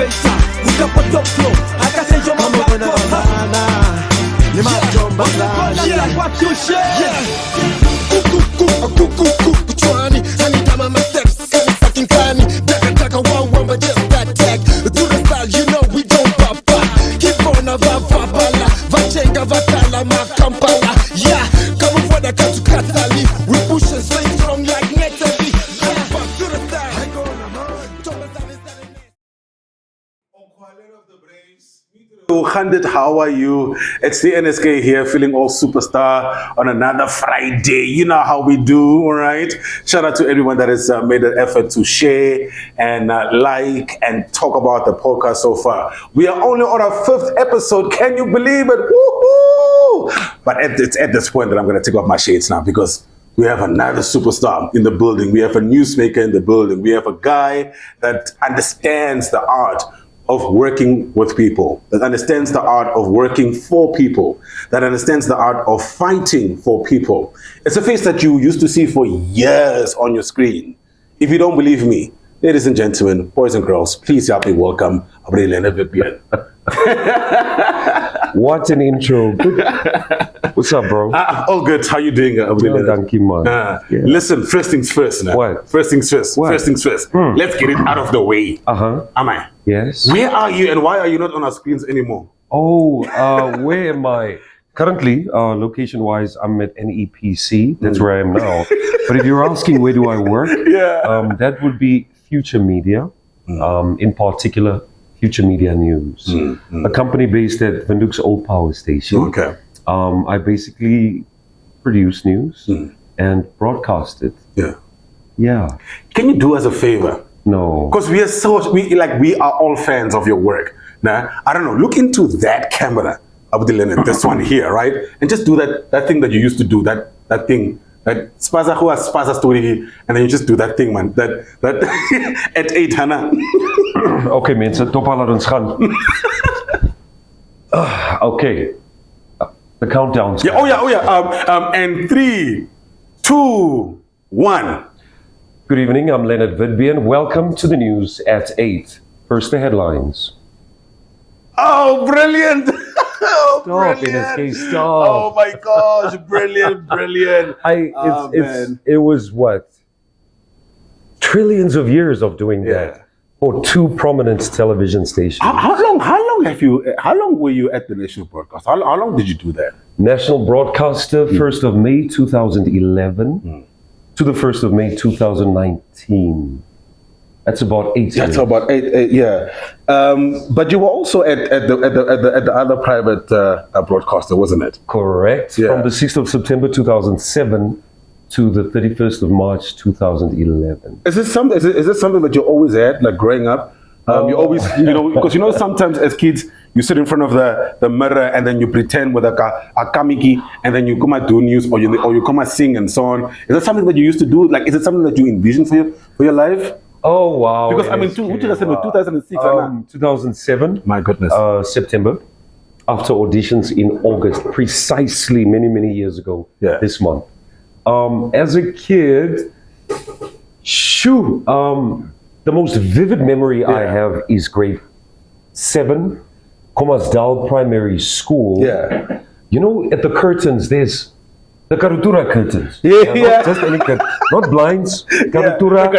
motivation. We got put up flow. I can say you're my what you share. Anytime I'm a steps, fucking funny. Taka one, but just that tag. To the style, you know we don't papa. Keep on a vapala, vachenga vatala, ma kampala. Yeah, come for the Katali. We push and stay strong like Netabi. Back to the style. How are you? It's the NSK here, feeling all superstar on another Friday. You know how we do, all right? Shout out to everyone that has made an effort to share and like and talk about the podcast so far. We are only on our 5th episode. Can you believe it? Woo-hoo! But it's at this point that I'm going to take off my shades now because we have another superstar in the building. We have a newsmaker in the building. We have a guy that understands the art of working with people, that understands the art of working for people, that understands the art of fighting for people. It's a face that you used to see for years on your screen. If you don't believe me, ladies and gentlemen, boys and girls, please help me welcome Leonard Witbeen. What an intro. What's up, bro? All good. How you doing, Thank you, man. Listen, first things first. Now. What? First things first. What? First things first. Let's get it out of the way. Am I? Yes. Where are you and why are you not on our screens anymore? Oh, where am I? Currently, location-wise, I'm at NEPC. That's where I am now. But if you're asking where do I work, that would be Future Media, in particular, Future Media News, a company based at Windhoek's Old Power Station. Okay. I basically produce news and broadcast it. Yeah. Can you do us a favor? No. Because we are all fans of your work. Now, I don't know, look into that camera, Leonard, this one here, right? And just do that thing that you used to do, that thing, that spaza story, and then you just do that thing, man. That at 8, Hannah. Okay, mensen, top laat ons gaan. Okay. The countdown. And 3, 2, 1. Good evening, I'm Leonard Witbeen. Welcome to the news at 8. First, the headlines. Oh, brilliant! Stop, NSK, stop. Oh my gosh, brilliant. It was what? Trillions of years of doing that for 2 prominent television stations. How long were you at the national broadcast? How long did you do that? National broadcaster, 1st of May 2011 to the 1st of May 2019. That's about 8 years. That's about 8, yeah. But you were also at the other private broadcaster, wasn't it? Correct. Yeah. From the 6th of September 2007 to the 31st of March 2011. Is this something that you always had, like growing up? You always, because sometimes as kids, you sit in front of the mirror and then you pretend with a kamiki and then you come out do news or you come out sing and so on. Is that something that you used to do? Like, is it something that you envision for your life? Oh, wow. Because, I mean, 2006. 2007. My goodness. September. After auditions in August, precisely many years ago, this month. As a kid, the most vivid memory I have is grade 7, Kommersdal Primary School. Yeah. You know, at the curtains, there's the Karutura curtains. Not just any curtain, not blinds. Karutura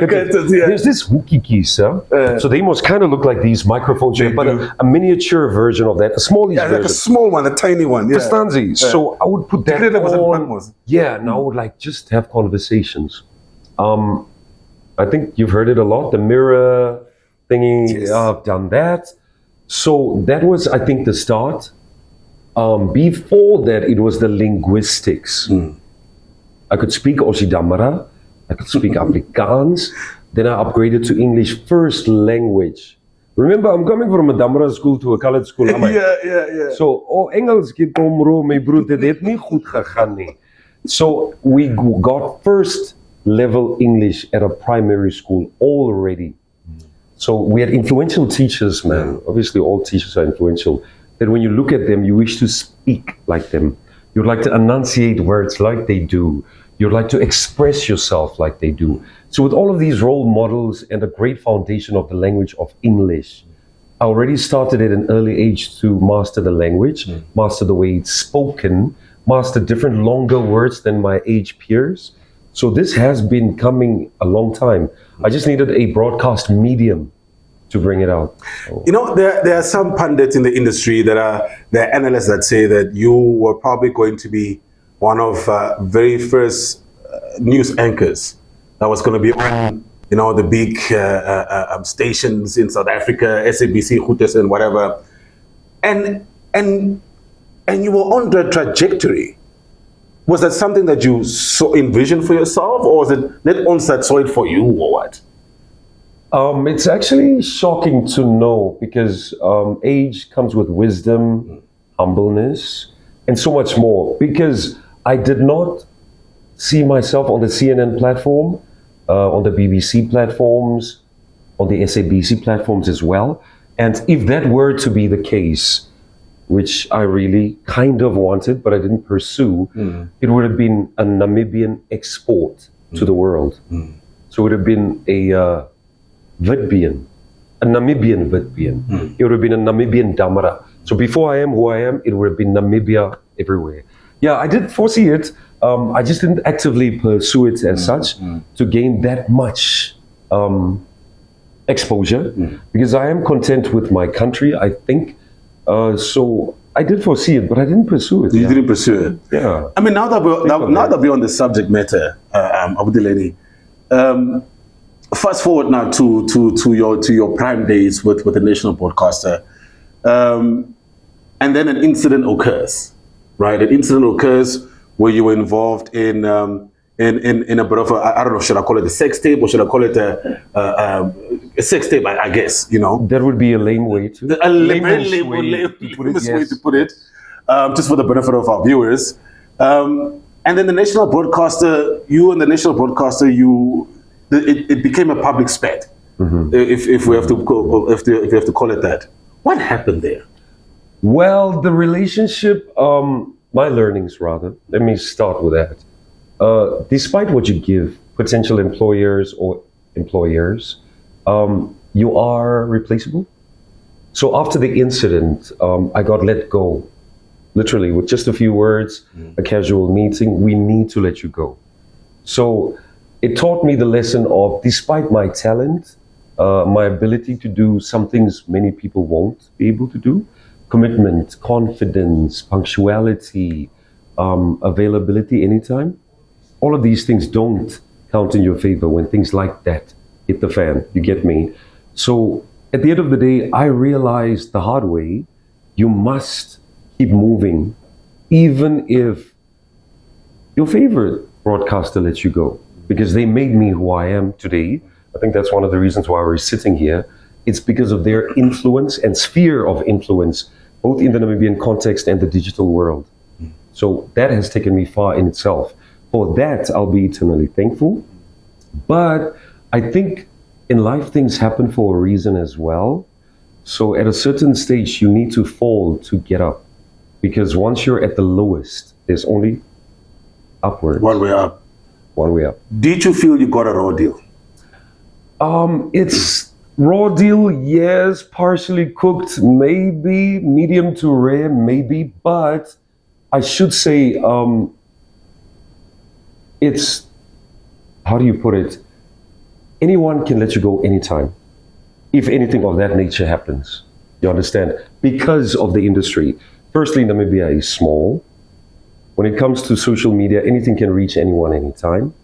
curtains. There's this hoekiekies, so they must kind of look like these microphones, but a miniature version of that, a smallish version. Like a small one, a tiny one. Yeah. So I would put that on. Yeah, and I would like just have conversations. I think you've heard it a lot, the mirror thingy. Yes. I've done that. So that was, I think, the start. Before that, it was the linguistics. I could speak Oshidamara, I could speak Afrikaans, then I upgraded to English first language. Remember, I'm coming from a Damara school to a college school. Yeah. So, Engels gekom ro, my broer, dit het nie goed gegaan nie. So, we got first level English at a primary school already. So, we had influential teachers, man. Obviously, all teachers are influential. That when you look at them, you wish to speak like them. You'd like to enunciate words like they do. You'd like to express yourself like they do. So with all of these role models and a great foundation of the language of English, I already started at an early age to master the language, master the way it's spoken, master different longer words than my age peers. So this has been coming a long time. I just needed a broadcast medium to bring it out. So. You know, there are some pundits in the industry there are analysts that say that you were probably going to be one of very first news anchors that was going to be on, you know, the big stations in South Africa, SABC, Hooters, and whatever. And you were on the trajectory. Was that something that you envisioned for yourself, or was it net ons that saw it for you, or what? It's actually shocking to know, because age comes with wisdom, humbleness, and so much more. Because I did not see myself on the CNN platform, on the BBC platforms, on the SABC platforms as well. And if that were to be the case, which I really kind of wanted, but I didn't pursue, it would have been a Namibian export to the world. So it would have been a Witbeen, a Namibian Witbeen. It would have been a Namibian Damara. So before I am who I am, it would have been Namibia everywhere. Yeah, I did foresee it. I just didn't actively pursue it as such to gain that much exposure, because I am content with my country, I think. So I did foresee it, but I didn't pursue it. You didn't pursue it? Yeah. I mean, now that we're on the subject matter, Abdulani, fast forward now to your prime days with the national broadcaster, and then an incident occurs, right? An incident occurs where you were involved in a bit of I don't know, should I call it a sex tape, or should I call it a sex tape? I guess, you know. That would be a lame way to. A lamest way to put it, just for the benefit of our viewers. And then the national broadcaster, it became a public spat, if we have to call it that. What happened there? Well, the relationship, my learnings rather. Let me start with that. Despite what you give potential employers or employers, you are replaceable. So after the incident, I got let go, literally with just a few words, a casual meeting. We need to let you go. So it taught me the lesson of, despite my talent, my ability to do some things many people won't be able to do, commitment, confidence, punctuality, availability anytime, all of these things don't count in your favor when things like that hit the fan. You get me? So at the end of the day, I realized the hard way, you must keep moving, even if your favorite broadcaster lets you go, because they made me who I am today. I think that's one of the reasons why we're sitting here. It's because of their influence and sphere of influence, both in the Namibian context and the digital world. So that has taken me far in itself. For that, I'll be eternally thankful. But I think in life, things happen for a reason as well. So at a certain stage, you need to fall to get up. Because once you're at the lowest, there's only upwards. One way up. One way up. Did you feel you got a raw deal? It's raw deal, yes. Partially cooked, maybe. Medium to rare, maybe. But I should say, it's, how do you put it? Anyone can let you go anytime, if anything of that nature happens. You understand? Because of the industry. Firstly, Namibia is small. When it comes to social media, anything can reach anyone anytime.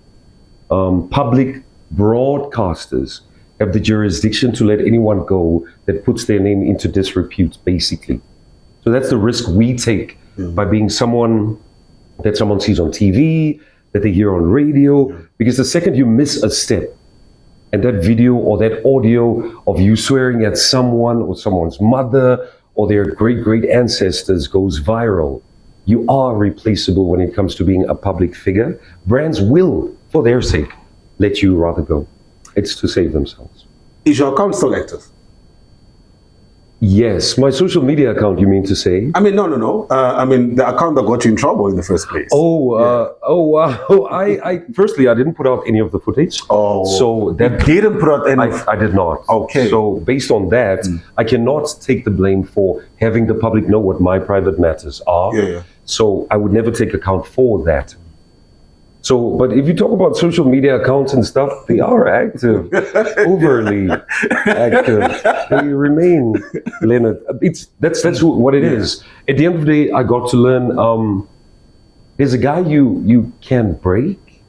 Public broadcasters have the jurisdiction to let anyone go that puts their name into disrepute, basically. So that's the risk we take by being someone that someone sees on TV, that they hear on radio, because the second you miss a step, and that video or that audio of you swearing at someone or someone's mother or their great ancestors goes viral, you are replaceable when it comes to being a public figure. Brands will, for their sake, let you rather go. It's to save themselves. Is your account still active? Yes, my social media account, you mean to say? I mean, no. I mean, the account that got you in trouble in the first place. Wow. I firstly, I didn't put out any of the footage. Oh, so that you didn't put out any. I did not. Okay. So based on that, I cannot take the blame for having the public know what my private matters are. Yeah. So I would never take account for that. So, but if you talk about social media accounts and stuff, they are active, overly active. They remain, Leonard. That's what it is. At the end of the day, I got to learn. There's a guy you can break,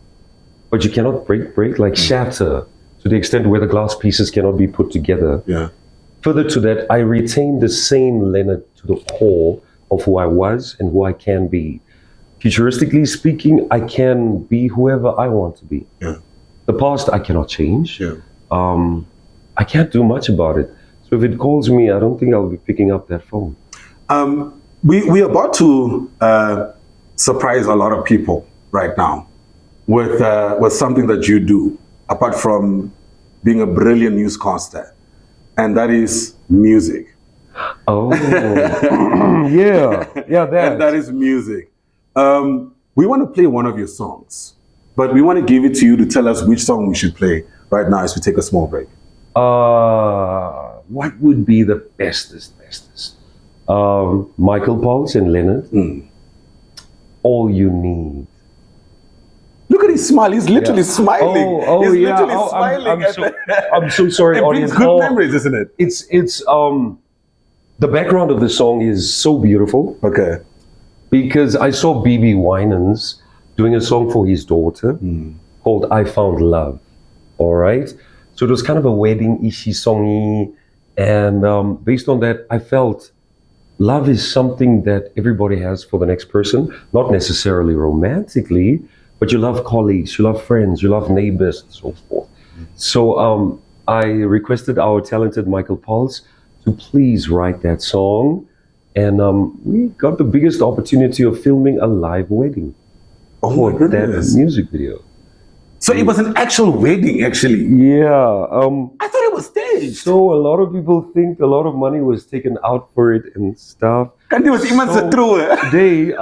but you cannot break like shatter to the extent where the glass pieces cannot be put together. Yeah. Further to that, I retain the same Leonard to the core of who I was and who I can be. Futuristically speaking, I can be whoever I want to be. Yeah. The past I cannot change. Yeah. I can't do much about it. So if it calls me, I don't think I'll be picking up that phone. We're about to surprise a lot of people right now with something that you do, apart from being a brilliant newscaster, and that is music. Oh, yeah, that. And that is music. We want to play one of your songs, but we want to give it to you to tell us which song we should play right now as we take a small break. What would be the bestest? Michael Pauls and Leonard. All You Need. Look at his smile. He's literally smiling. He's literally smiling. I'm so sorry, it audience. brings good memories, isn't it? It's the background of the song is so beautiful. Okay. Because I saw B.B. Winans doing a song for his daughter called I Found Love. All right? So it was kind of a wedding-ishy songy. And based on that, I felt love is something that everybody has for the next person, not necessarily romantically, but you love colleagues, you love friends, you love neighbors, and so forth. So I requested our talented Michael Pauls to please write that song. And we got the biggest opportunity of filming a live wedding for that music video. So it was an actual wedding, actually? Yeah. I thought it was staged. So a lot of people think a lot of money was taken out for it and stuff. And it was even true. Today,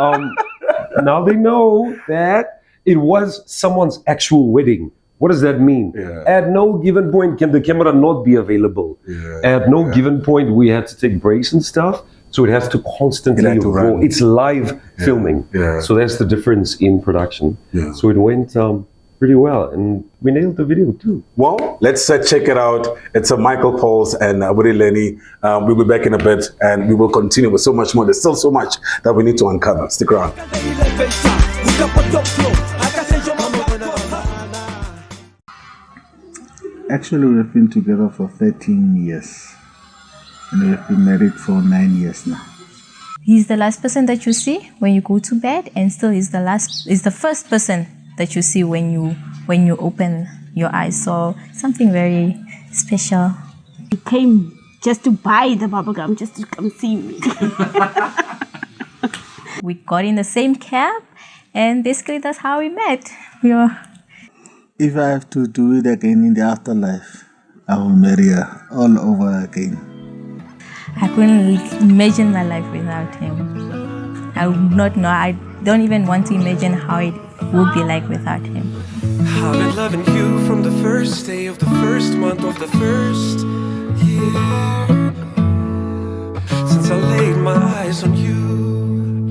now they know that it was someone's actual wedding. What does that mean? Yeah. At no given point can the camera not be available. Yeah. At no given point we had to take breaks and stuff. So it has to constantly roll. It's live filming. Yeah. So that's the difference in production. Yeah. So it went pretty well. And we nailed the video too. Well, let's check it out. It's a Michael Pauls and Woody Lenny. We'll be back in a bit and we will continue with so much more. There's still so much that we need to uncover. Stick around. Actually, we've been together for 13 years. And we've been married for 9 years now. He's the last person that you see when you go to bed, and still is the first person that you see when you open your eyes. So something very special. He came just to buy the bubblegum, just to come see me. We got in the same cab, and basically that's how we met. If I have to do it again in the afterlife, I will marry her all over again. I couldn't imagine my life without him. I would not know. I don't even want to imagine how it would be like without him. I've been loving you from the first day of the first month of the first year. Since I laid my eyes on you,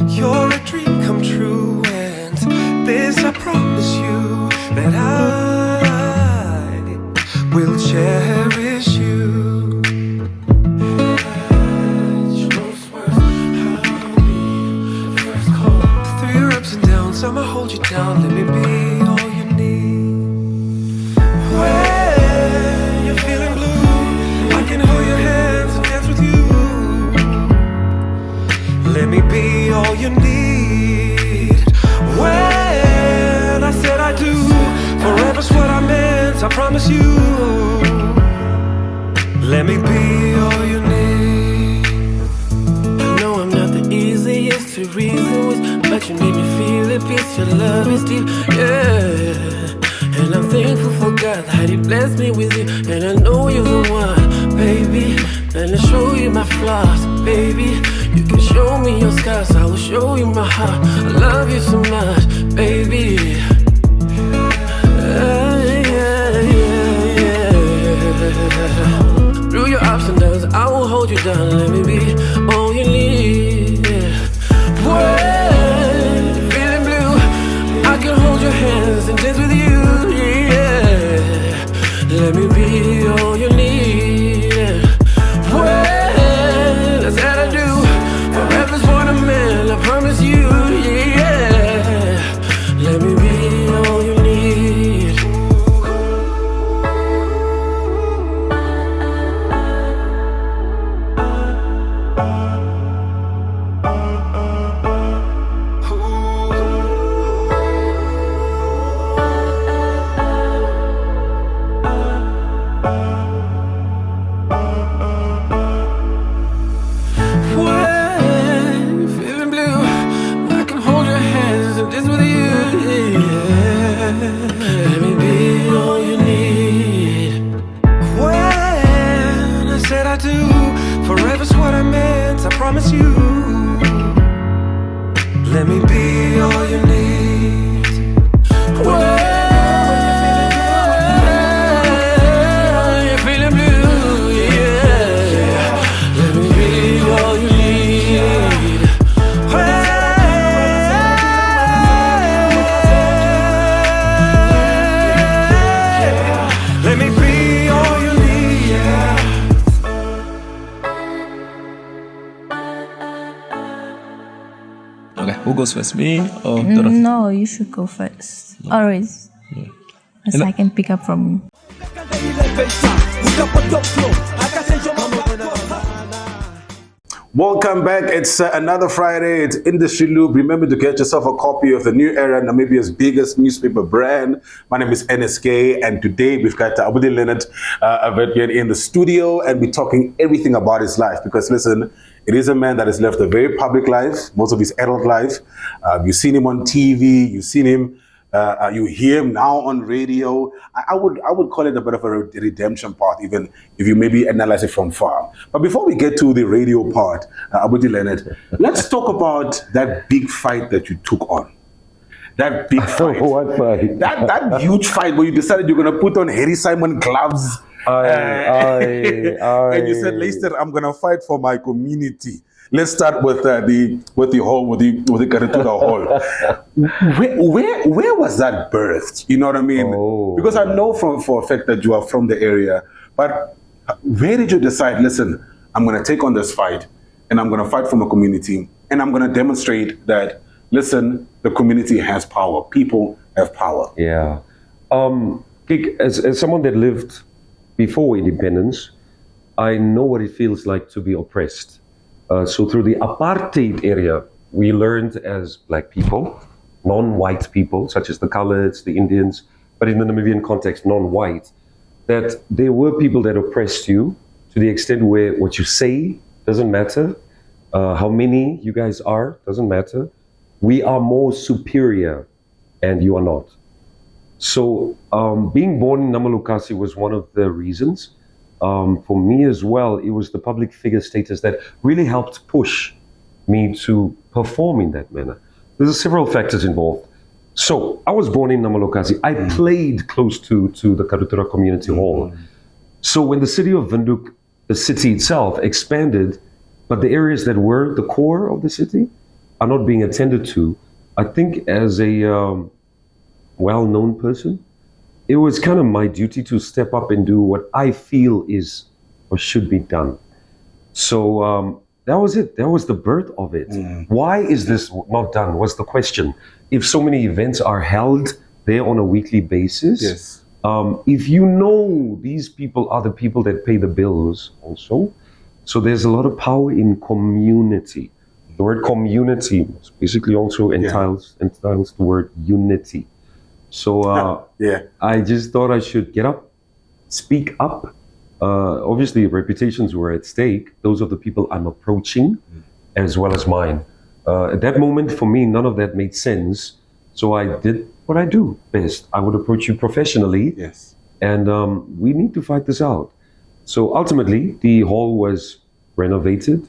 you're a dream come true, and this I promise you that I will cherish you. I'ma hold you down, let me be all you need. When you're feeling blue, I can hold your hands and dance with you. Let me be all you need. When I said I do, forever's what I meant, I promise you. Let me be all you need. I know I'm not the easiest to reason with, but you made me feel at peace, your love is deep, yeah. And I'm thankful for God that He blessed me with you. And I know you're the one, baby. And I'll show you my flaws, baby. You can show me your scars, I will show you my heart. I love you so much, baby. Through your ups and downs, I will hold you down. Let me be all you need. When you're feeling blue, I can hold your hands and dance with you. Yeah, let me be all you need. When I said I do, forever's what I meant. I promise you. Yeah, let me be all you need. Promise you, let me be all you need. When you're feeling blue, yeah, let me be all you need. Let me be all you need, yeah. Okay, who goes first? Me or Dorothy? No, you should go first. Always. As I can pick up from you. Welcome back. It's another Friday. It's Industry Loop. Remember to get yourself a copy of the New Era, Namibia's biggest newspaper brand. My name is NSK, and today we've got Leonard Witbeen in the studio, and we're talking everything about his life. Because listen, it is a man that has left a very public life, most of his adult life. You've seen him on TV. You've seen him. You hear him now on radio. I would call it a bit of a redemption part, even if you maybe analyze it from far. But before we get to the radio part, Leonard, let's talk about that big fight that you took on. That big fight. What fight? That huge fight where you decided you're going to put on Harry Simon gloves. And you said, Leicester, I'm going to fight for my community. Let's start with the Karatura Hall. Where was that birthed? You know what I mean? Because I know for a fact that you are from the area, but where did you decide, listen, I'm going to take on this fight and I'm going to fight for my community and I'm going to demonstrate that, listen, the community has power. People have power. Yeah. As someone that lived before independence, I know what it feels like to be oppressed. So through the apartheid area, we learned as black people, non-white people, such as the coloreds, the Indians, but in the Namibian context, non-white, that there were people that oppressed you to the extent where what you say doesn't matter, how many you guys are doesn't matter. We are more superior and you are not. So being born in Namalukasi was one of the reasons. For me as well, it was the public figure status that really helped push me to perform in that manner. There's several factors involved. So I was born in Namalukasi. I played close to the Karutura Community Hall. So when the city of Windhoek, the city itself, expanded, but the areas that were the core of the city are not being attended to, I think as a well-known person, it was kind of my duty to step up and do what I feel is or should be done. So that was it. That was the birth of it. Why is this not done was the question. If so many events are held there on a weekly basis, yes. If you know these people are the people that pay the bills also, so there's a lot of power in community. The word community basically also entails the word unity. So I just thought I should get up, speak up. Obviously, reputations were at stake. Those of the people I'm approaching, as well as mine. At that moment, for me, none of that made sense. So I did what I do best. I would approach you professionally. Yes. And we need to fight this out. So ultimately, the hall was renovated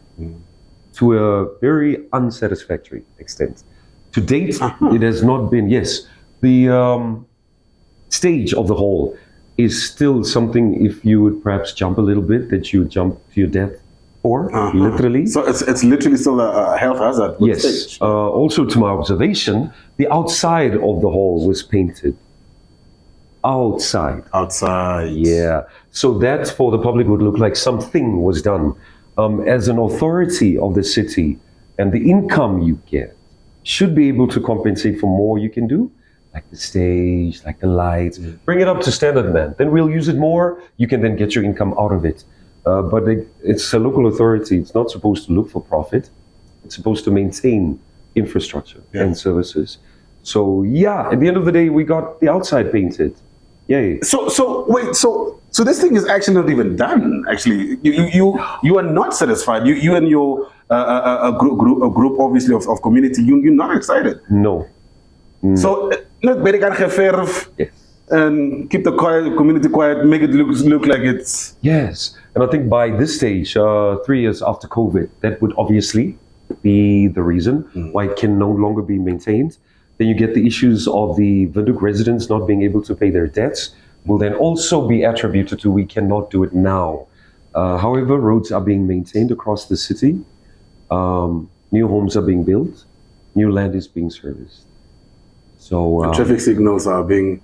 to a very unsatisfactory extent. To date, it has not been, yes, the stage of the hall is still something, if you would perhaps jump a little bit, that you would jump to your death for, literally. So it's literally still a health hazard. Yes. Stage. Also, to my observation, the outside of the hall was painted. Outside. Yeah. So that for the public would look like something was done. As an authority of the city, and the income you get should be able to compensate for more you can do, like the stage, like the lights. Bring it up to standard, man. Then we'll use it more. You can then get your income out of it. But it's a local authority. It's not supposed to look for profit. It's supposed to maintain infrastructure and services. So yeah, at the end of the day, we got the outside painted. Yay. So wait, so this thing is actually not even done. Actually, you are not satisfied. You and your a group obviously of community. You're not excited. No. So not better can verf. Yes. And keep the community quiet, make it look like it's... Yes, and I think by this stage, 3 years after COVID, that would obviously be the reason why it can no longer be maintained. Then you get the issues of the Windhoek residents not being able to pay their debts, will then also be attributed to we cannot do it now. However, roads are being maintained across the city, new homes are being built, new land is being serviced. So traffic signals are being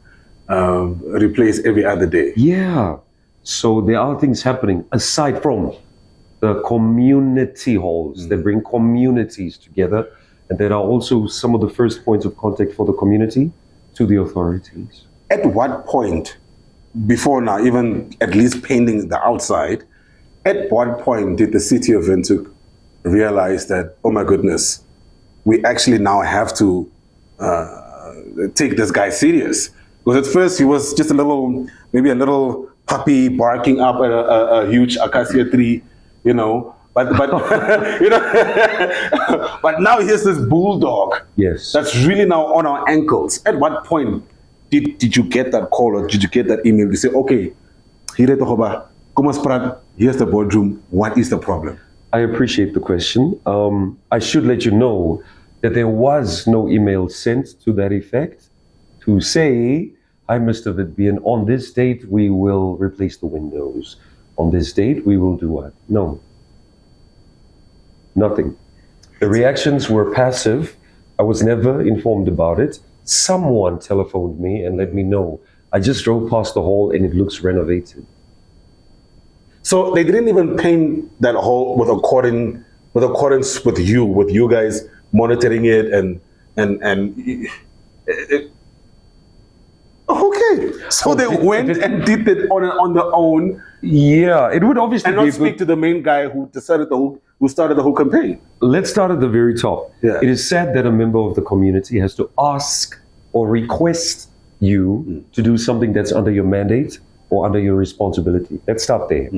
replaced every other day. Yeah. So there are things happening aside from the community halls that bring communities together, and that are also some of the first points of contact for the community to the authorities. At what point, before now, even at least painting the outside, at what point did the city of Windhoek realize that, oh my goodness, we actually now have to take this guy serious? Because at first he was just maybe a little puppy barking up at a huge acacia tree, you know. But you know, but now here's this bulldog. Yes. That's really now on our ankles. At what point did you get that call or did you get that email to say, okay, here's the boardroom. What is the problem? I appreciate the question. I should let you know that there was no email sent to that effect to say, hi, Mr. Witbeen, on this date, we will replace the windows. On this date, we will do what? No. Nothing. The reactions were passive. I was never informed about it. Someone telephoned me and let me know. I just drove past the hall and it looks renovated. So they didn't even paint that hall with accordance with you guys monitoring it and okay. So they went and did it on their own. Yeah, it would obviously and not speak to the main guy who started the whole campaign. Let's start at the very top. Yeah. It is said that a member of the community has to ask or request you to do something that's under your mandate or under your responsibility. Let's start there.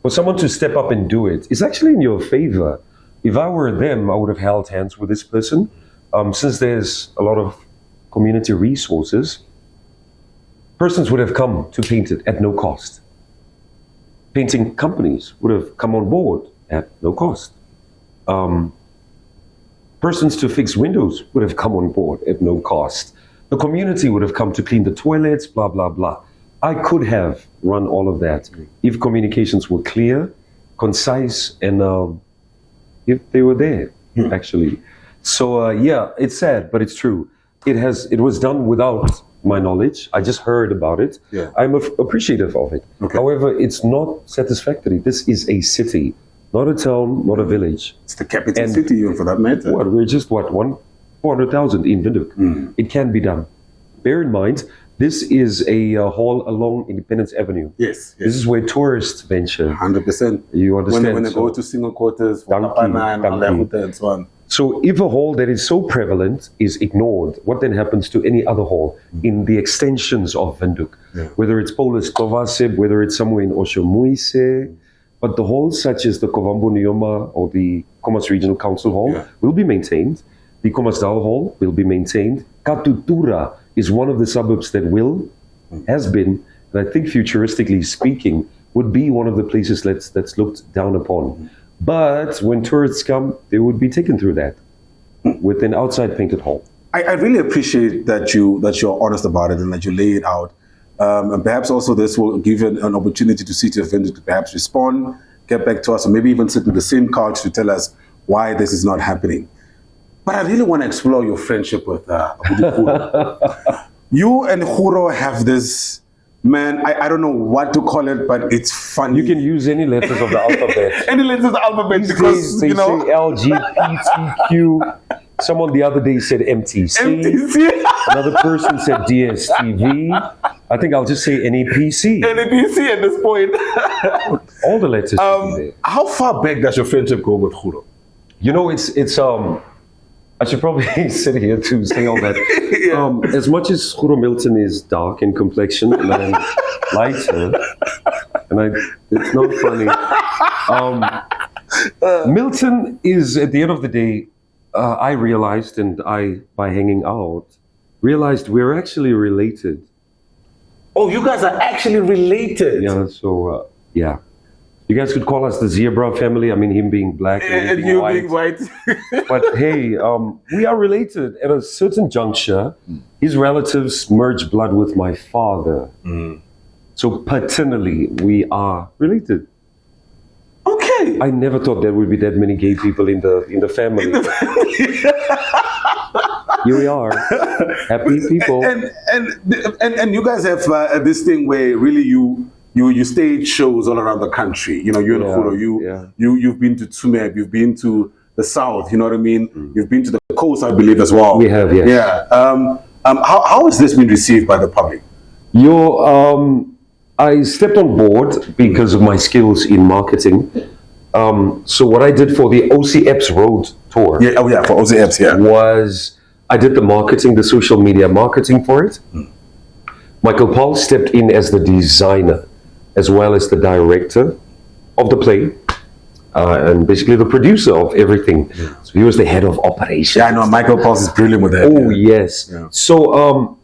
For someone to step up and do it, it's actually in your favor. If I were them, I would have held hands with this person. Since there's a lot of community resources, persons would have come to paint it at no cost. Painting companies would have come on board at no cost. Persons to fix windows would have come on board at no cost. The community would have come to clean the toilets, blah, blah, blah. I could have run all of that if communications were clear, concise, and if they were there, actually. So yeah, it's sad, but it's true. It was done without my knowledge. I just heard about it. Yeah. I'm appreciative of it. Okay. However, it's not satisfactory. This is a city, not a town, not a village. It's the capital city, even for that matter. We're just 400,000 in Windhoek. It can be done. Bear in mind, this is a hall along Independence Avenue. Yes. This is where tourists venture. 100%. You understand? When they go to single quarters, and so on. So if a hall that is so prevalent is ignored, what then happens to any other hall in the extensions of Windhoek? Yeah. Whether it's Polis Kovasib, whether it's somewhere in Oshomuise, but the halls such as the Kovambo Nyoma or the Khomas Regional Council Hall will be maintained. The Khomasdal Hall will be maintained. Katutura is one of the suburbs that has been, and I think futuristically speaking, would be one of the places that's looked down upon. But when tourists come, they would be taken through that with an outside painted hall. I really appreciate that you're honest about it and that you lay it out. And perhaps also this will give you an opportunity to see to offenders to perhaps respond, get back to us, or maybe even sit in the same couch to tell us why this is not happening. But I really want to explore your friendship with Huro. You and Huro have this, man, I don't know what to call it, but it's funny. You can use any letters of the alphabet. Any letters of the alphabet because, they you know. say LGBTQ. Someone the other day said MTC. Another person said DSTV. I think I'll just say NEPC. NEPC at this point. All the letters. How far back does your friendship go with Huro? You know, it's I should probably sit here to say all that. Yeah. As much as Huro Milton is dark in complexion and I'm lighter, and it's not funny. Milton is, at the end of the day, I realized, and by hanging out, realized we're actually related. Oh, you guys are actually related? Yeah, so, yeah. You guys could call us the Zebra family. I mean, him being black and you white. being white. But hey, we are related. At a certain juncture, his relatives merged blood with my father. So paternally, we are related. Okay. I never thought there would be that many gay people in the family. Here we are, happy people. And you guys have this thing where really you stage shows all around the country. You know, you and Huro, you've been to Tsumeb, you've been to the south. You know what I mean? You've been to the coast, I believe, as well. We have, yes. Yeah. How has this been received by the public? I stepped on board because of my skills in marketing. So what I did for the OCEPS Road Tour, for OCEPS, was I did the marketing, the social media marketing for it. Michael Paul stepped in as the designer, as well as the director of the play, and basically the producer of everything. So he was the head of operations. Yeah, I know, Michael Paul is brilliant with that. Oh, yes. Yeah. So,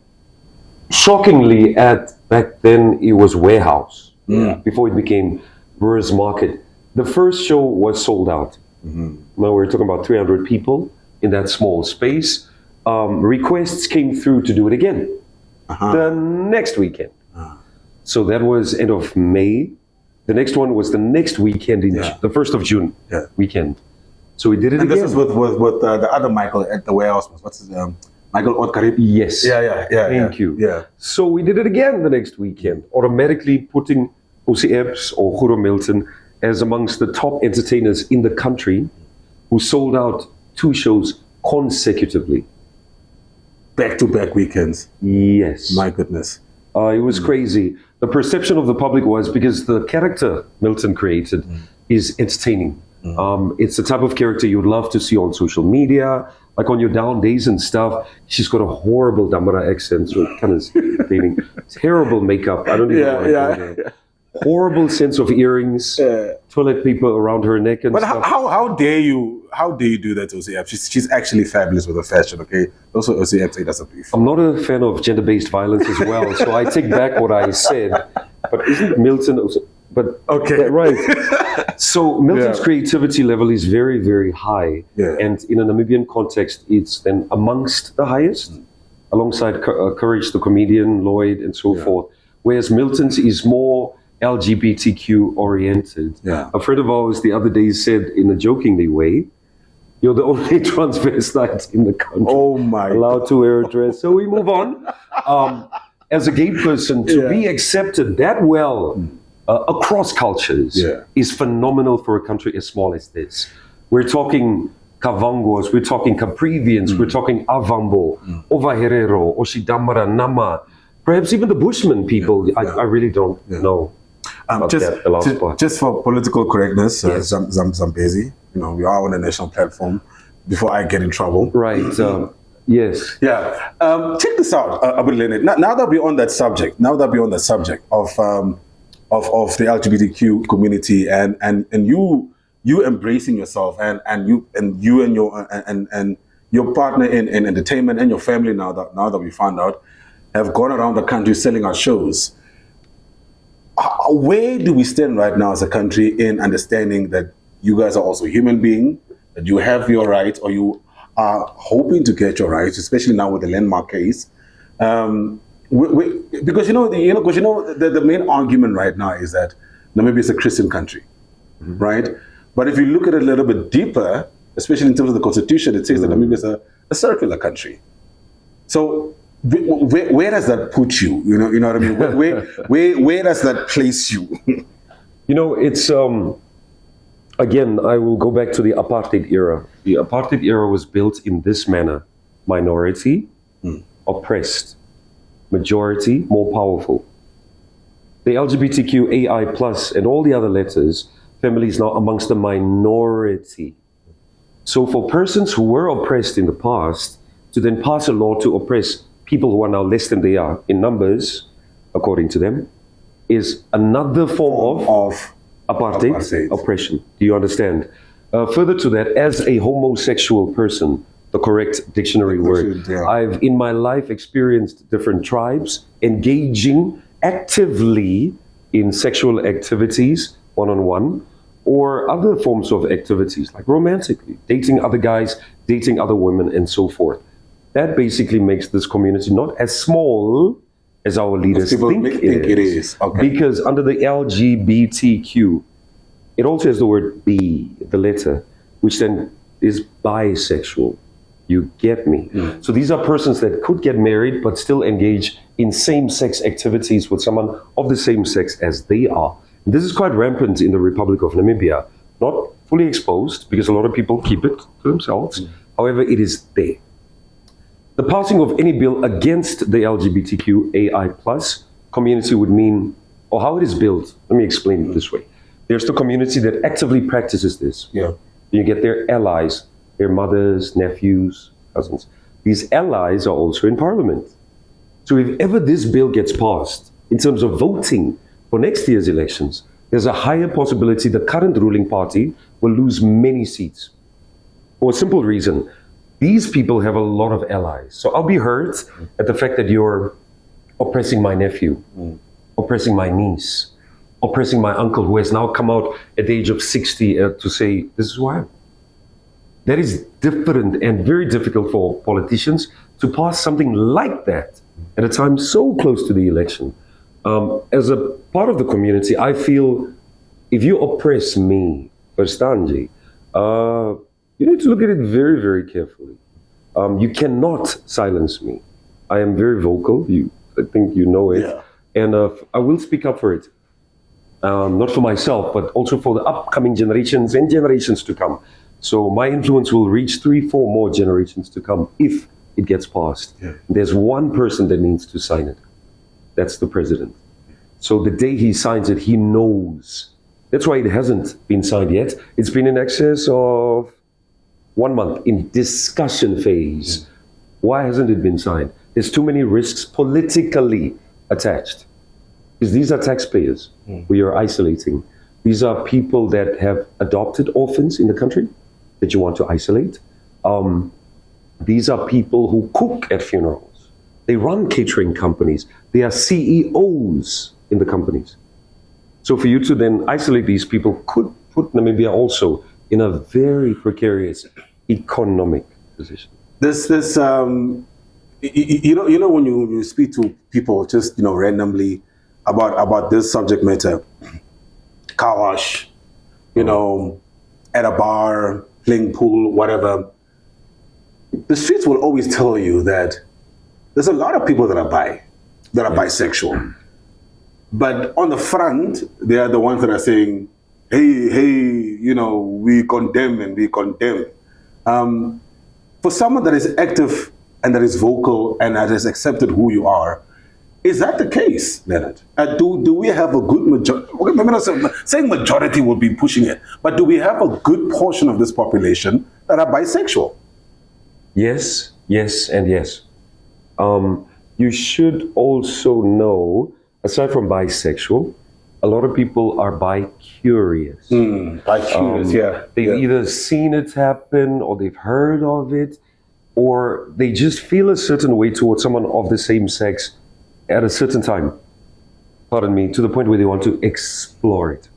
shockingly, back then it was Warehouse, before it became Brewers Market. The first show was sold out. Now we're talking about 300 people in that small space. Requests came through to do it again the next weekend. So that was end of May. The next one was the next weekend, the 1st of June weekend. So we did it again. And this is with the other Michael at the Warehouse. What's his name? Michael Otkarib? Yes. Yeah. Thank you. Yeah. So we did it again the next weekend, automatically putting OCEPS or Huro Milton as amongst the top entertainers in the country who sold out 2 shows consecutively. Back-to-back weekends. Yes. My goodness. It was crazy. The perception of the public was, because the character Milton created is entertaining. It's the type of character you'd love to see on social media, like on your down days and stuff. She's got a horrible Damara accent, so it kind of entertaining. Terrible makeup. I don't even know. Horrible sense of earrings, toilet paper around her neck and stuff. But how dare you do that to OCF? She's actually fabulous with her fashion, okay? Also, OCF does a brief. I'm not a fan of gender-based violence as well, so I take back what I said. But isn't Milton also... But okay, right. So Milton's creativity level is very, very high. Yeah. And in a Namibian context, it's then amongst the highest, alongside Courage the comedian, Lloyd, and so forth. Whereas Milton's is more LGBTQ oriented. Yeah. A friend of ours the other day said in a jokingly way, "You're the only transvestite in the country allowed to wear a dress." So we move on. As a gay person, to be accepted that well across cultures is phenomenal for a country as small as this. We're talking Kavangos, we're talking Caprivians, we're talking Avambo, Ovaherero, Oshidamara, Nama, perhaps even the Bushman people. I really don't know. Just for political correctness, Zambezi, we are on a national platform before I get in trouble. Right. Yes. Yeah. Check this out, Abu Leonard. Now that we're on that subject, of the LGBTQ community and you embracing yourself and your partner in entertainment and your family now that we found out have gone around the country selling our shows. where do we stand right now as a country in understanding that you guys are also human beings, that you have your rights, or you are hoping to get your rights, especially now with the landmark case? Because the main argument right now is that Namibia is a Christian country, right? But if you look at it a little bit deeper, especially in terms of the constitution, it says that Namibia is a circular country. So where does that put you? You know what I mean? Where does that place you? It's again, I will go back to the apartheid era. The apartheid era was built in this manner: minority, oppressed, majority, more powerful. The LGBTQ, AI+, and all the other letters, family is now amongst the minority. So for persons who were oppressed in the past to then pass a law to oppress people who are now less than they are in numbers, according to them, is another form of apartheid oppression. Do you understand? Further to that, as a homosexual person, the correct dictionary word, I've in my life experienced different tribes engaging actively in sexual activities, one-on-one, or other forms of activities, like romantically, dating other guys, dating other women, and so forth. That basically makes this community not as small as our leaders think it is. Okay. Because under the LGBTQ, it also has the word B, the letter, which then is bisexual. You get me? So these are persons that could get married, but still engage in same-sex activities with someone of the same sex as they are. And this is quite rampant in the Republic of Namibia. Not fully exposed, because a lot of people keep it to themselves. However, it is there. The passing of any bill against the LGBTQ AI+ community would mean, or how it is built, let me explain it this way. There's the community that actively practices this. Yeah. You get their allies, their mothers, nephews, cousins. These allies are also in parliament. So if ever this bill gets passed, in terms of voting for next year's elections, there's a higher possibility the current ruling party will lose many seats. For a simple reason, these people have a lot of allies. So I'll be hurt at the fact that you're oppressing my nephew, oppressing my niece, oppressing my uncle, who has now come out at the age of 60 to say, this is who I am. That is different and very difficult for politicians to pass something like that at a time so close to the election. As a part of the community, I feel if you oppress me, Verstanji, you need to look at it very, very carefully. You cannot silence me. I am very vocal. I think you know it. Yeah. And I will speak up for it. Not for myself, but also for the upcoming generations and generations to come. So my influence will reach 3-4 more generations to come if it gets passed. Yeah. There's one person that needs to sign it. That's the president. So the day he signs it, he knows. That's why it hasn't been signed yet. It's been in excess of 1 month in discussion phase. Why hasn't it been signed? There's too many risks politically attached. Because these are taxpayers who you're isolating. These are people that have adopted orphans in the country that you want to isolate. These are people who cook at funerals. They run catering companies. They are CEOs in the companies. So for you to then isolate these people could put Namibia also in a very precarious economic position. When you speak to people just randomly about this subject matter, car wash, at a bar, playing pool, whatever, the streets will always tell you that there's a lot of people that are bisexual. But on the front, they are the ones that are saying, hey, we condemn and we condemn. For someone that is active and that is vocal and that has accepted who you are, is that the case, Leonard? Do we have a good majority? Okay, maybe not saying majority will be pushing it, but do we have a good portion of this population that are bisexual? Yes, and yes. You should also know, aside from bisexual, a lot of people are bi-curious. Bi-curious, yeah. They've either seen it happen, or they've heard of it, or they just feel a certain way towards someone of the same sex at a certain time. pardon me, to the point where they want to explore it.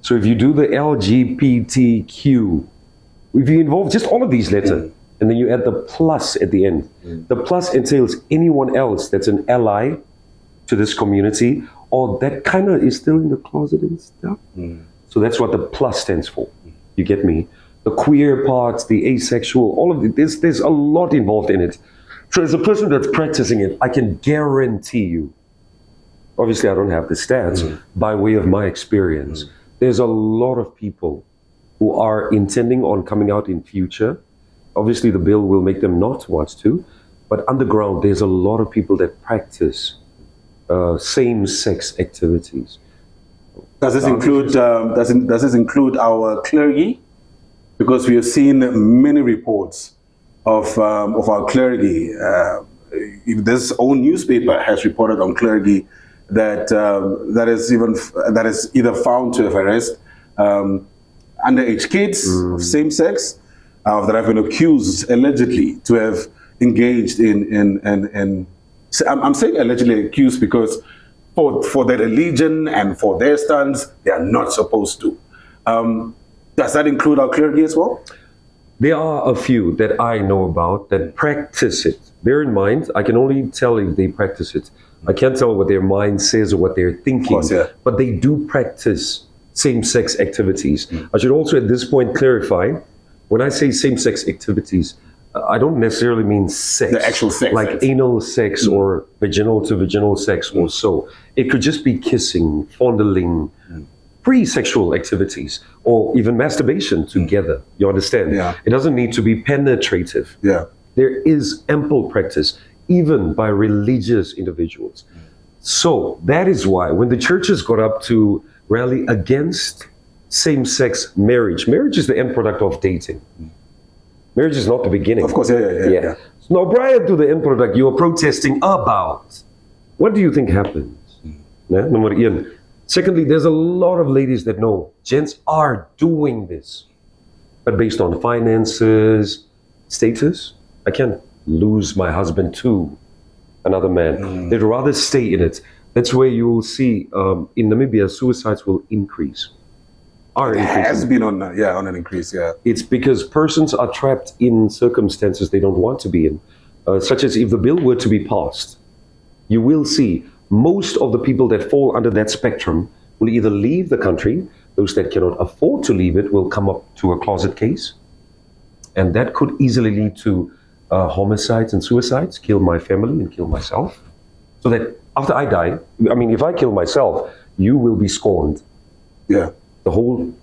So if you do the LGBTQ, if you involve just all of these letters, and then you add the plus at the end, the plus entails anyone else that's an ally to this community, or that kind of is still in the closet and stuff. So that's what the plus stands for. You get me? The queer parts, the asexual, all of it, there's a lot involved in it. So as a person that's practicing it, I can guarantee you, obviously I don't have the stats, by way of my experience, there's a lot of people who are intending on coming out in future. Obviously the bill will make them not want to, but underground there's a lot of people that practice same-sex activities. Does this include does this include our clergy? Because we have seen many reports of our clergy. This own newspaper has reported on clergy that that is either found to have harassed underage kids of same sex, that have been accused allegedly to have engaged in I'm saying allegedly accused because for their religion and for their stance, they are not supposed to. Does that include our clergy as well? There are a few that I know about that practice it. Bear in mind, I can only tell if they practice it. I can't tell what their mind says or what they're thinking, Of course, yeah. but they do practice same-sex activities. I should also at this point clarify, when I say same-sex activities, I don't necessarily mean sex. The actual sex. Like anal sex or vaginal to vaginal sex or so. It could just be kissing, fondling, pre-sexual activities, or even masturbation together. You understand? Yeah. It doesn't need to be penetrative. Yeah. There is ample practice, even by religious individuals. So that is why when the churches got up to rally against same-sex marriage, marriage is the end product of dating. Marriage is not the beginning. Of course, yeah. So now prior to the end product, you are protesting about. What do you think happens? Number one. Secondly, there's a lot of ladies that know gents are doing this, but based on finances, status, I can't lose my husband to another man. They'd rather stay in it. That's where you will see in Namibia, suicides will increase. It has been on an increase, yeah. It's because persons are trapped in circumstances they don't want to be in, such as if the bill were to be passed, you will see most of the people that fall under that spectrum will either leave the country. Those that cannot afford to leave it will come up to a closet case. And that could easily lead to homicides and suicides, kill my family and kill myself. So that after I die, I mean, if I kill myself, you will be scorned. Yeah.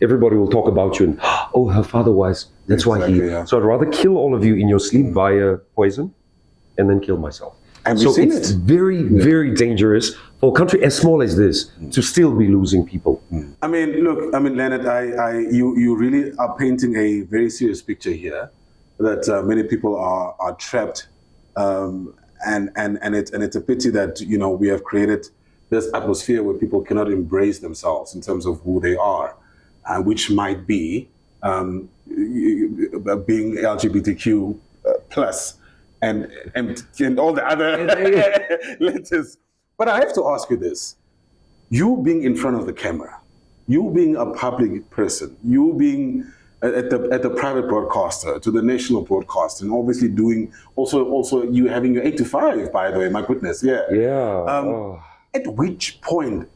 Everybody will talk about you and, oh, her father was, that's why he. Yeah. So I'd rather kill all of you in your sleep via poison and then kill myself. And so we've seen it's it. very, very dangerous for a country as small as this to still be losing people. I mean, look, Leonard, you really are painting a very serious picture here that many people are trapped, and it's a pity that we have created this atmosphere where people cannot embrace themselves in terms of who they are, which might be being LGBTQ plus. And all the other letters. But I have to ask you this. You being in front of the camera, you being a public person, you being at the private broadcaster to the national broadcast, and obviously doing also you having your 8 to 5, by the way, my goodness, yeah. At which point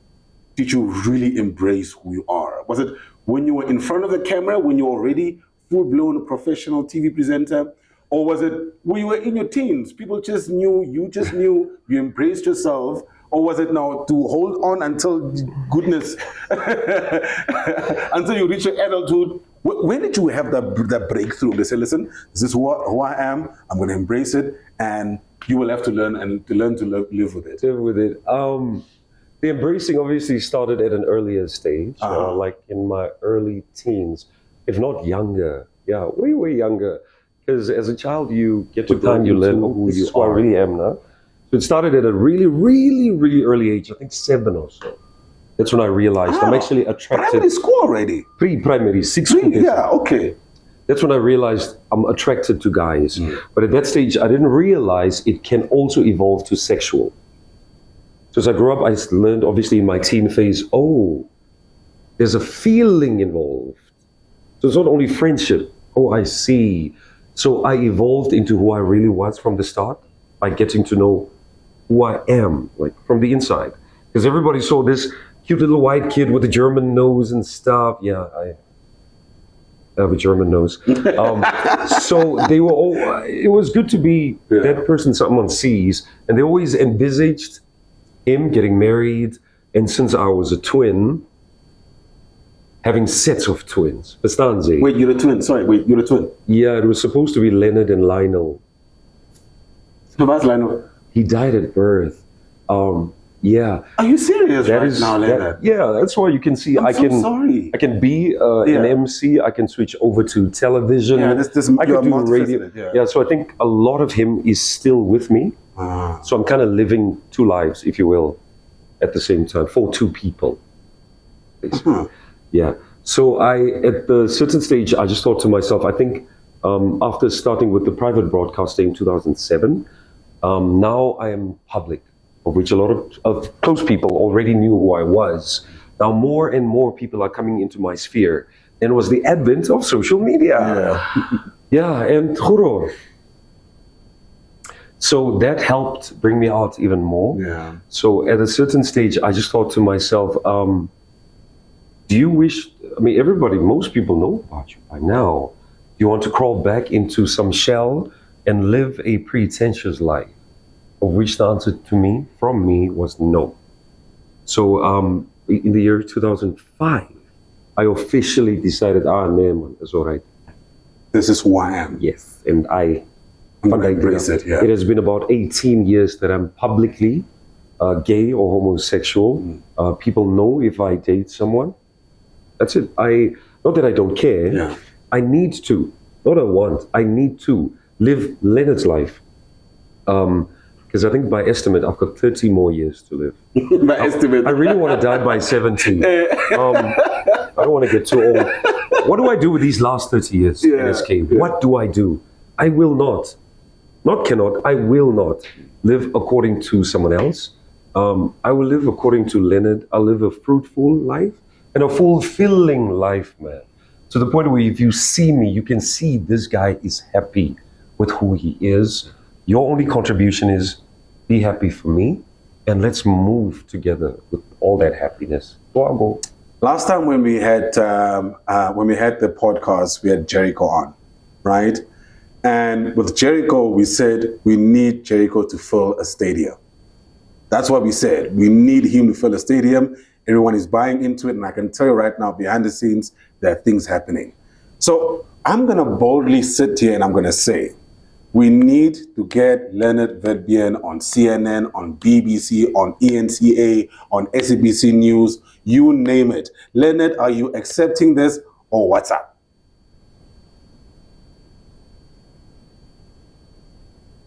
did you really embrace who you are? Was it when you were in front of the camera, when you were already full-blown professional TV presenter? Or was it when you were in your teens, people just knew, you embraced yourself? Or was it now to hold on until goodness, until you reach your adulthood? When did you have that breakthrough? They say, listen, this is who I am, I'm going to embrace it, and you will have to learn to live with it. Live with it. The embracing obviously started at an earlier stage, like in my early teens, if not younger. Yeah, way, way younger. Because as a child, you get to time you learn who you are. I really am now. So it started at a really, really, really early age. I think 7 or so. That's when I realized I'm actually attracted. Primary school already. Pre-primary, 6 weeks. Yeah, okay. That's when I realized I'm attracted to guys. But at that stage, I didn't realize it can also evolve to sexual. So as I grew up, I learned, obviously, in my teen phase, there's a feeling involved. So it's not only friendship. Oh, I see. So I evolved into who I really was from the start by getting to know who I am, like from the inside. Because everybody saw this cute little white kid with a German nose and stuff. Yeah, I have a German nose. So they were all, it was good to be that person someone sees. And they always envisaged him getting married. And since I was a twin, having sets of twins. Verstaan Sie? Wait, you're a twin? Sorry, you're a twin? Yeah, it was supposed to be Leonard and Lionel. So that's Lionel. He died at birth. Yeah. Are you serious That right is now, Leonard? yeah, that's why you can see I'm so sorry. I can be an MC, I can switch over to television. Yeah, this I can do radio. multifaceted, Yeah, so I think a lot of him is still with me. So I'm kind of living two lives, if you will, at the same time, for two people. Basically. Yeah. So at the certain stage, I just thought to myself, I think after starting with the private broadcasting in 2007, now I am public, of which a lot of close people already knew who I was. Now more and more people are coming into my sphere. And it was the advent of social media. Yeah, and Guru. So that helped bring me out even more. Yeah. So at a certain stage, I just thought to myself, do you wish, I mean, most people know about you by now. You want to crawl back into some shell and live a pretentious life? Of which the answer from me was no. So in the year 2005, I officially decided, no, man, it's all right. This is who I am. Yes, and I'm going to embrace it, yeah. It has been about 18 years that I'm publicly gay or homosexual. People know if I date someone. That's it. Not that I don't care. Yeah. I need to, not I want, I need to live Leonard's life. Because I think by estimate, I've got 30 more years to live. By estimate. I really want to die by 70. I don't want to get too old. What do I do with these last 30 years, NSK? What do I do? I will not cannot, I will not live according to someone else. I will live according to Leonard. I'll live a fruitful life and a fulfilling life, man. To the point where if you see me, you can see this guy is happy with who he is. Your only contribution is be happy for me, and let's move together with all that happiness. Go. Last time when we had the podcast, we had Jericho on, right? And with Jericho, we said we need Jericho to fill a stadium. That's what we said. We need him to fill a stadium. Everyone is buying into it, and I can tell you right now, behind the scenes, there are things happening. So I'm going to boldly sit here and I'm going to say, we need to get Leonard Witbeen on CNN, on BBC, on ENCA, on SABC News, you name it. Leonard, are you accepting this or what's up?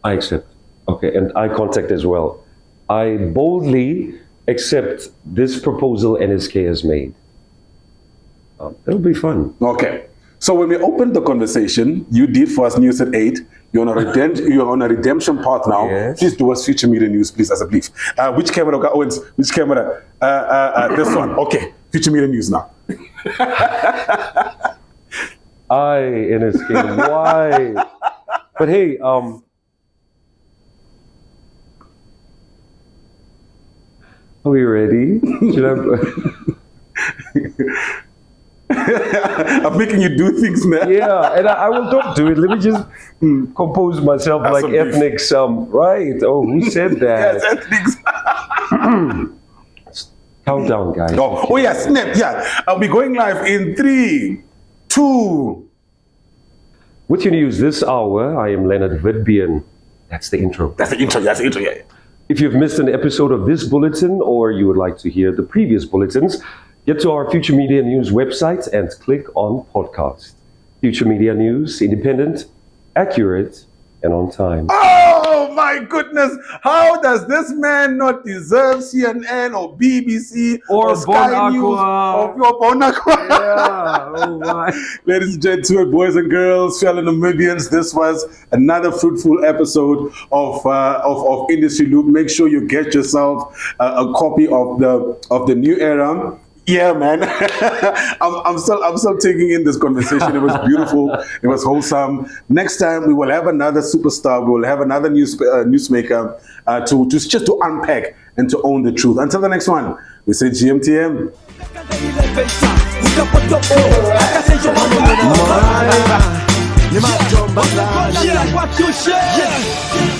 I accept. Okay, and eye contact as well. I boldly accept this proposal NSK has made. It'll be fun. Okay. So when we opened the conversation, you did for us news at 8. You're on a redemption path now. Yes. Please do us future media news, please, as a brief. Which camera, Owens? Which camera? This one. Okay. Future media news now. NSK, why? But hey, are we ready? Should I'm making you do things now. Yeah, and I will not do it. Let me just compose myself like ethnics. Right? Oh, who said that? Yes, ethnics. Countdown, guys. Oh yeah, snap. Yeah, I'll be going live in 3, 2. With your news this hour, I am Leonard Witbeen. That's the intro. That's the intro. Yeah. If you've missed an episode of this bulletin or you would like to hear the previous bulletins, get to our Future Media News website and click on podcast. Future Media News, independent, accurate, and on time. Oh Oh my goodness. How does this man not deserve CNN or BBC Or Sky Bon News Aqua? or Bon Aqua? Yeah, oh my. Ladies and gentlemen, boys and girls, fellow Namibians, this was another fruitful episode of Industry Loop. Make sure you get yourself a copy of the New Era. Yeah, man. I'm still taking in this conversation. It was beautiful. It was wholesome. Next time we will have another superstar. We will have another newsmaker to just to unpack and to own the truth. Until the next one, we say GMTM. Yeah.